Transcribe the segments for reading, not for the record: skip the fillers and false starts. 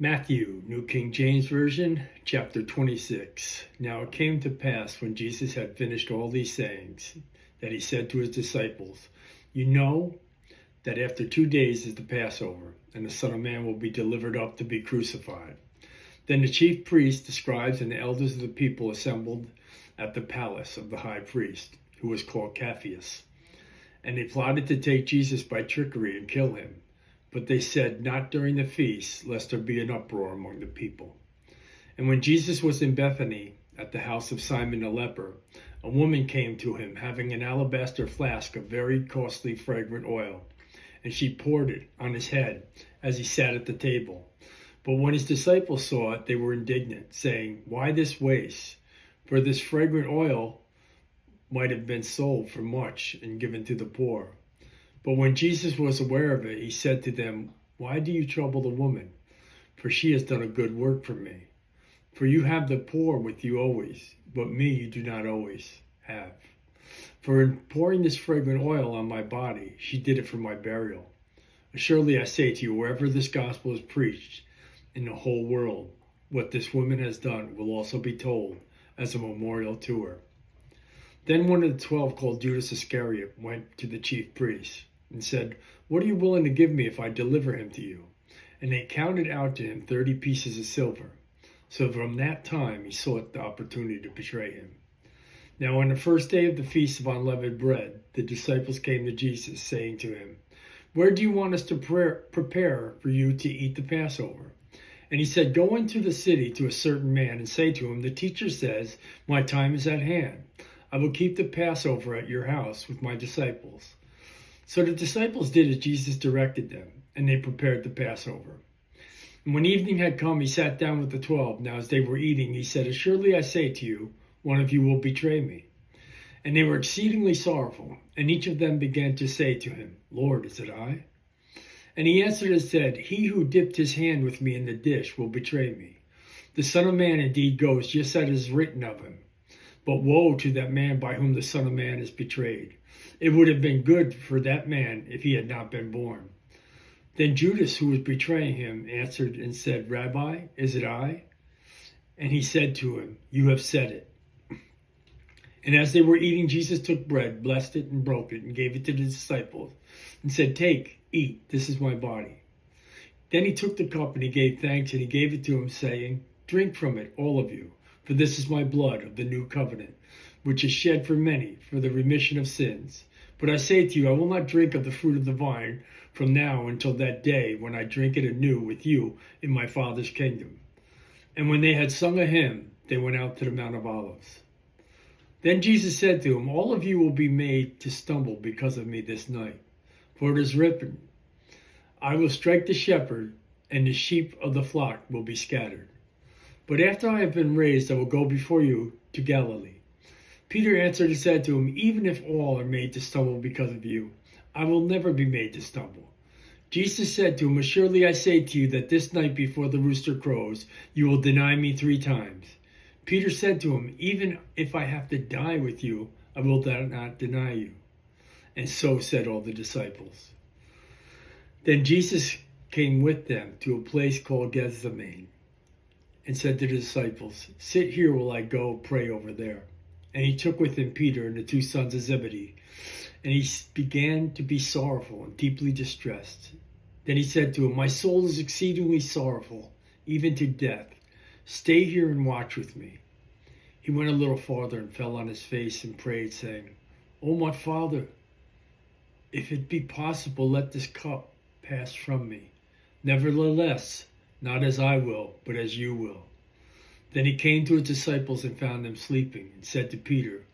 Matthew, New King James Version, chapter 26. Now it came to pass when Jesus had finished all these sayings, that he said to his disciples, "You know that after 2 days is the Passover, and the Son of Man will be delivered up to be crucified." Then the chief priests, the scribes, and the elders of the people assembled at the palace of the high priest, who was called Caiaphas. And they plotted to take Jesus by trickery and kill him. But they said, "Not during the feast, lest there be an uproar among the people." And when Jesus was in Bethany, at the house of Simon the leper, a woman came to him, having an alabaster flask of very costly fragrant oil. And she poured it on his head as he sat at the table. But when his disciples saw it, they were indignant, saying, "Why this waste? For this fragrant oil might have been sold for much and given to the poor." But when Jesus was aware of it, he said to them, "Why do you trouble the woman? For she has done a good work for me. For you have the poor with you always, but me you do not always have. For in pouring this fragrant oil on my body, she did it for my burial. Surely I say to you, wherever this gospel is preached in the whole world, what this woman has done will also be told as a memorial to her." Then one of the 12, called Judas Iscariot, went to the chief priests and said, "What are you willing to give me if I deliver him to you?" And they counted out to him 30 pieces of silver. So from that time he sought the opportunity to betray him. Now on the first day of the Feast of Unleavened Bread, the disciples came to Jesus, saying to him, "Where do you want us to prepare for you to eat the Passover?" And he said, "Go into the city to a certain man and say to him, 'The teacher says, my time is at hand. I will keep the Passover at your house with my disciples.'" So the disciples did as Jesus directed them, and they prepared the Passover. And when evening had come, he sat down with the 12. Now as they were eating, he said, "Surely I say to you, one of you will betray me." And they were exceedingly sorrowful, and each of them began to say to him, "Lord, is it I?" And he answered and said, "He who dipped his hand with me in the dish will betray me. The Son of Man indeed goes just as it is written of him. But woe to that man by whom the Son of Man is betrayed. It would have been good for that man if he had not been born." Then Judas, who was betraying him, answered and said, "Rabbi, is it I?" And he said to him, "You have said it." And as they were eating, Jesus took bread, blessed it, and broke it, and gave it to the disciples, and said, "Take, eat, this is my body." Then he took the cup, and he gave thanks, and he gave it to him, saying, "Drink from it, all of you, for this is my blood of the new covenant, which is shed for many for the remission of sins. But I say to you, I will not drink of the fruit of the vine from now until that day when I drink it anew with you in my Father's kingdom." And when they had sung a hymn, they went out to the Mount of Olives. Then Jesus said to him, "All of you will be made to stumble because of me this night. For it is written, I will strike the shepherd, and the sheep of the flock will be scattered. But after I have been raised, I will go before you to Galilee." Peter answered and said to him, "Even if all are made to stumble because of you, I will never be made to stumble." Jesus said to him, "Surely I say to you that this night before the rooster crows, you will deny me 3 times. Peter said to him, "Even if I have to die with you, I will not deny you." And so said all the disciples. Then Jesus came with them to a place called Gethsemane, and said to the disciples, "Sit here while I go pray over there." And he took with him Peter and the 2 sons of Zebedee, and he began to be sorrowful and deeply distressed. Then he said to him, "My soul is exceedingly sorrowful, even to death. Stay here and watch with me." He went a little farther and fell on his face and prayed, saying, "O my Father, if it be possible, let this cup pass from me. Nevertheless, not as I will, but as you will." Then he came to his disciples and found them sleeping, and said to Peter,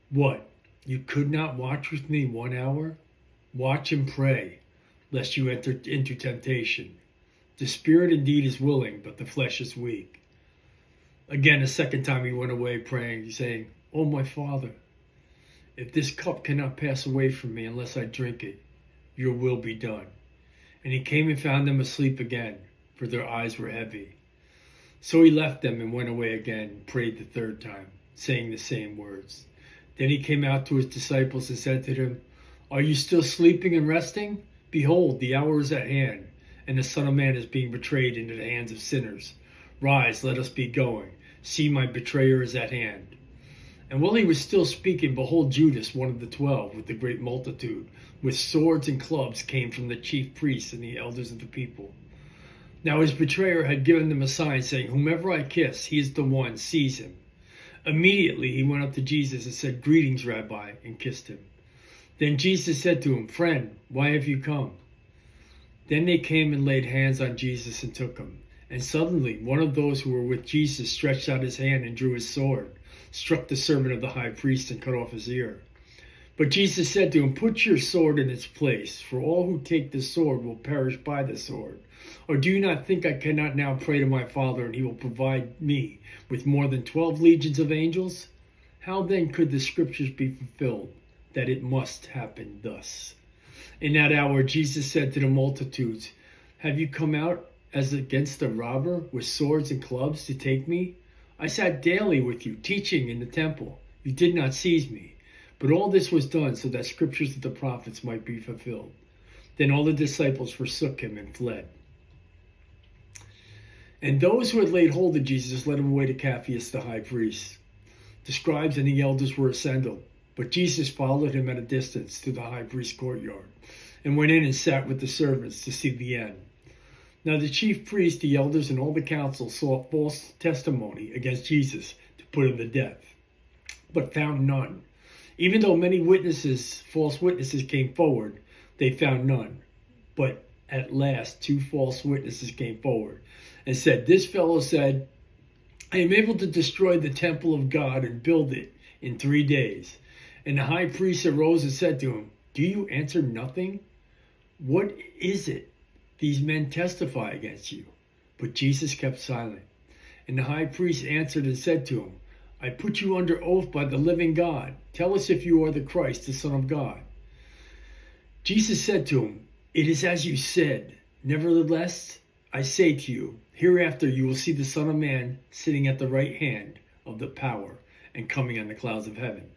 "What, you could not watch with me 1 hour? Watch and pray, lest you enter into temptation. The spirit indeed is willing, but the flesh is weak." Again, a second time he went away praying, saying, "O my Father, if this cup cannot pass away from me unless I drink it, your will be done." And he came and found them asleep again, for their eyes were heavy. So he left them and went away again and prayed the 3rd time, saying the same words. Then he came out to his disciples and said to them, "Are you still sleeping and resting? Behold, the hour is at hand, and the Son of Man is being betrayed into the hands of sinners. Rise, let us be going. See, my betrayer is at hand. And while he was still speaking, behold, Judas, one of the 12, with the great multitude, with swords and clubs, came from the chief priests and the elders of the people. Now his betrayer had given them a sign, saying, Whomever I kiss, he is the one, seize him. Immediately he went up to Jesus and said, Greetings, Rabbi, and kissed him. Then Jesus said to him, Friend, why have you come? Then they came and laid hands on Jesus and took him. And suddenly one of those who were with Jesus stretched out his hand and drew his sword, struck the servant of the high priest, and cut off his ear. But Jesus said to him, Put your sword in its place, for all who take the sword will perish by the sword. Or do you not think I cannot now pray to my Father, and he will provide me with more than 12 legions of angels? How then could the scriptures be fulfilled, that it must happen thus? In that hour Jesus said to the multitudes, Have you come out as against a robber with swords and clubs to take me? I sat daily with you, teaching in the temple. You did not seize me. But all this was done so that scriptures of the prophets might be fulfilled. Then all the disciples forsook him and fled. And those who had laid hold of Jesus led him away to Caiaphas the high priest. The scribes and the elders were assembled, but Jesus followed him at a distance to the high priest's courtyard, and went in and sat with the servants to see the end. Now the chief priests, the elders, and all the council sought false testimony against Jesus to put him to death, but found none. Even though many false witnesses came forward, they found none. But at last 2 false witnesses came forward and said, This fellow said, I am able to destroy the temple of God and build it in 3 days. And the high priest arose and said to him, Do you answer nothing? What is it these men testify against you? But Jesus kept silent. And the high priest answered and said to him, I put you under oath by the living God. Tell us if you are the Christ, the Son of God. Jesus said to him, It is as you said. Nevertheless, I say to you, hereafter you will see the Son of Man sitting at the right hand of the power and coming on the clouds of heaven.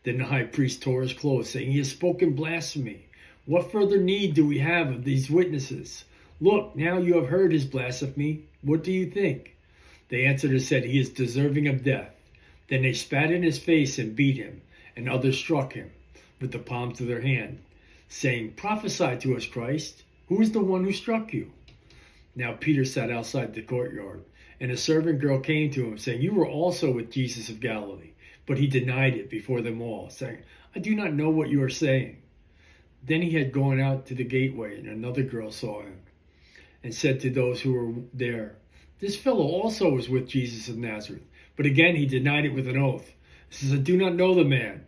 Then the high priest tore his clothes, saying, He has spoken blasphemy. What further need do we have of these witnesses? Look, now you have heard his blasphemy. What do you think? They answered and said, He is deserving of death. Then they spat in his face and beat him, and others struck him with the palms of their hand, saying, Prophesy to us, Christ. Who is the one who struck you? Now Peter sat outside the courtyard, and a servant girl came to him, saying, You were also with Jesus of Galilee. But he denied it before them all, saying, I do not know what you are saying. Then he had gone out to the gateway, and another girl saw him, and said to those who were there, This fellow also was with Jesus of Nazareth. But again he denied it with an oath. He says, I do not know the man.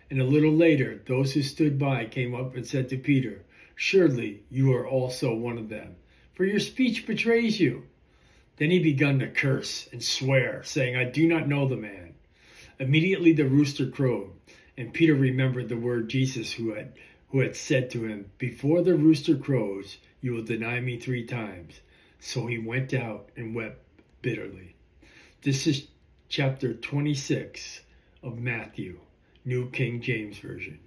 And a little later, those who stood by came up and said to Peter, Surely you are also one of them, for your speech betrays you. Then he began to curse and swear, saying, I do not know the man. Immediately the rooster crowed, and Peter remembered the word Jesus who had said to him, Before the rooster crows, you will deny me 3 times. So he went out and wept bitterly. This is chapter 26 of Matthew, New King James Version.